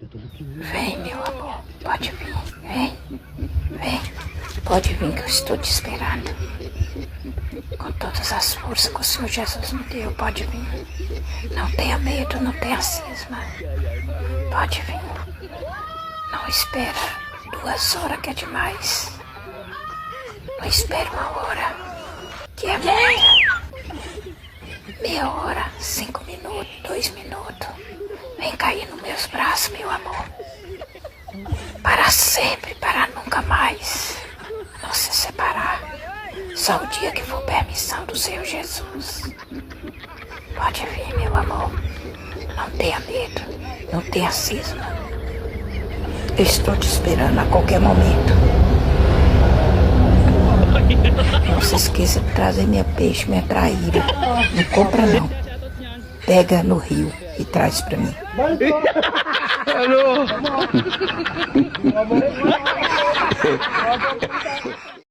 Vem, meu amor, pode vir, vem, vem, pode vir que eu estou te esperando. Com todas as forças que o Senhor Jesus me deu, pode vir. Não tenha medo, não tenha cisma. Pode vir. Não espera 2 horas que é demais. Não espera 1 hora, que é muita. Meia hora, 5 minutos, 2 minutos. Vem cair nos meus braços, meu amor. Para sempre, para nunca mais. Não se separar. Só o dia que for permissão do Senhor Jesus. Pode vir, meu amor. Não tenha medo. Não tenha cisma. Eu estou te esperando a qualquer momento. Não se esqueça de trazer minha peixe, minha traíra. Não compra não. Pega no rio e traz pra mim. Ano?